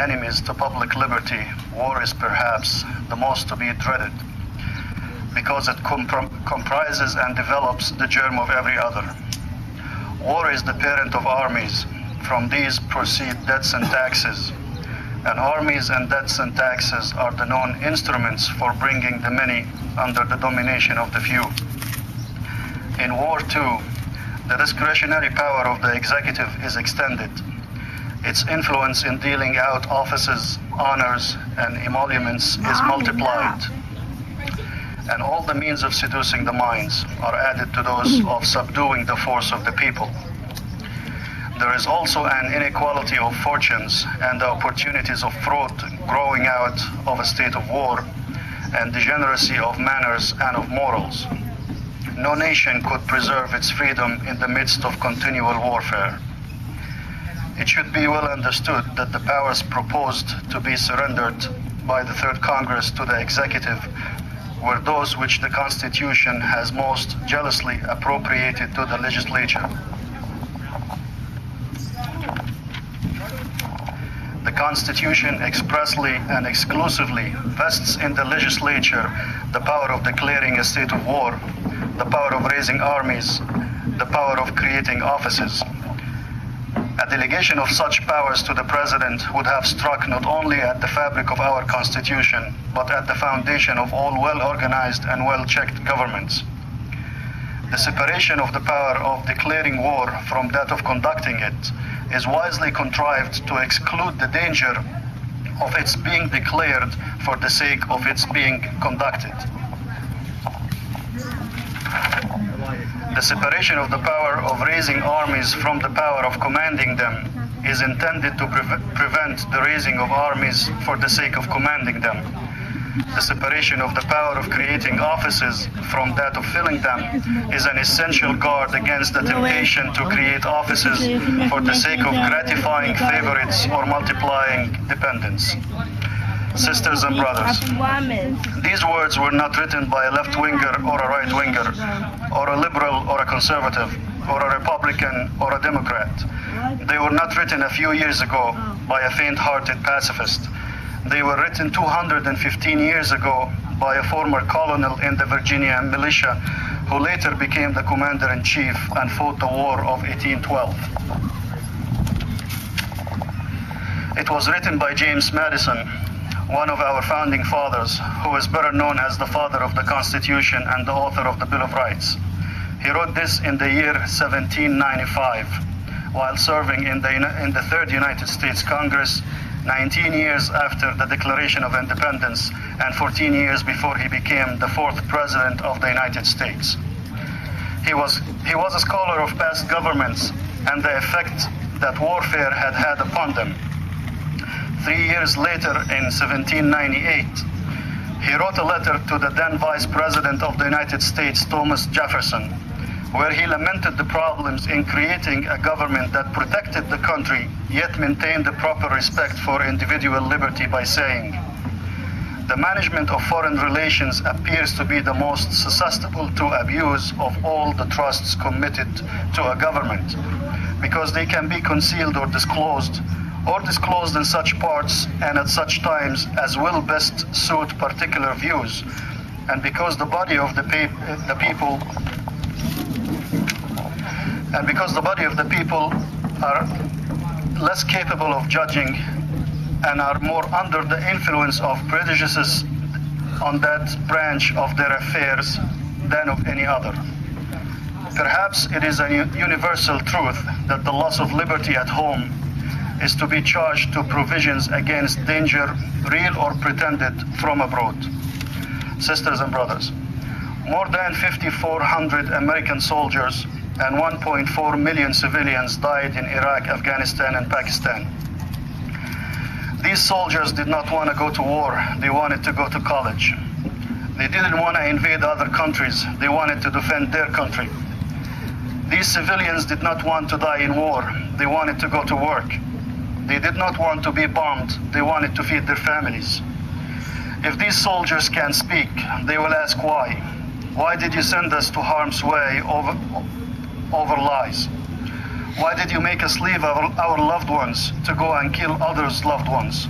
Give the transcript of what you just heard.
enemies to public liberty, war is perhaps the most to be dreaded, because it comprises and develops the germ of every other. War is the parent of armies. From these proceed debts and taxes, and armies and debts and taxes are the known instruments for bringing the many under the domination of the few. In war, too, the discretionary power of the executive is extended. Its influence in dealing out offices, honors, and emoluments is multiplied. And all the means of seducing the minds are added to those of subduing the force of the people. There is also an inequality of fortunes and the opportunities of fraud growing out of a state of war and degeneracy of manners and of morals. No nation could preserve its freedom in the midst of continual warfare. It should be well understood that the powers proposed to be surrendered by the Third Congress to the executive were those which the Constitution has most jealously appropriated to the legislature. The Constitution expressly and exclusively vests in the legislature the power of declaring a state of war, the power of raising armies, the power of creating offices. A delegation of such powers to the President would have struck not only at the fabric of our Constitution, but at the foundation of all well-organized and well-checked governments. The separation of the power of declaring war from that of conducting it is wisely contrived to exclude the danger of its being declared for the sake of its being conducted. The separation of the power of raising armies from the power of commanding them is intended to prevent the raising of armies for the sake of commanding them. The separation of the power of creating offices from that of filling them is an essential guard against the temptation to create offices for the sake of gratifying favorites or multiplying dependents. Sisters and brothers, these words were not written by a left-winger or a right-winger, or a liberal or a conservative, or a Republican or a Democrat. They were not written a few years ago by a faint-hearted pacifist. They were written 215 years ago by a former colonel in the Virginia militia who later became the commander-in-chief and fought the War of 1812. It was written by James Madison, one of our founding fathers, who is better known as the father of the Constitution and the author of the Bill of Rights. He wrote this in the year 1795, while serving in the Third United States Congress, 19 years after the Declaration of Independence and 14 years before he became the fourth President of the United States. He was a scholar of past governments and the effect that warfare had had upon them. 3 years later, in 1798, he wrote a letter to the then Vice President of the United States, Thomas Jefferson, where he lamented the problems in creating a government that protected the country, yet maintained the proper respect for individual liberty by saying, "The management of foreign relations appears to be the most susceptible to abuse of all the trusts committed to a government, because they can be concealed or disclosed in such parts and at such times as will best suit particular views, and because the body of the people are less capable of judging and are more under the influence of prejudices on that branch of their affairs than of any other. Perhaps it is a universal truth that the loss of liberty at home is to be charged to provisions against danger, real or pretended, from abroad. Sisters and brothers, more than 5,400 American soldiers and 1.4 million civilians died in Iraq, Afghanistan, and Pakistan. These soldiers did not want to go to war, they wanted to go to college. They didn't want to invade other countries, they wanted to defend their country. These civilians did not want to die in war, they wanted to go to work. They did not want to be bombed, they wanted to feed their families. If these soldiers can speak, they will ask why. Why did you send us to harm's way over lies? Why did you make us leave our loved ones to go and kill others' loved ones?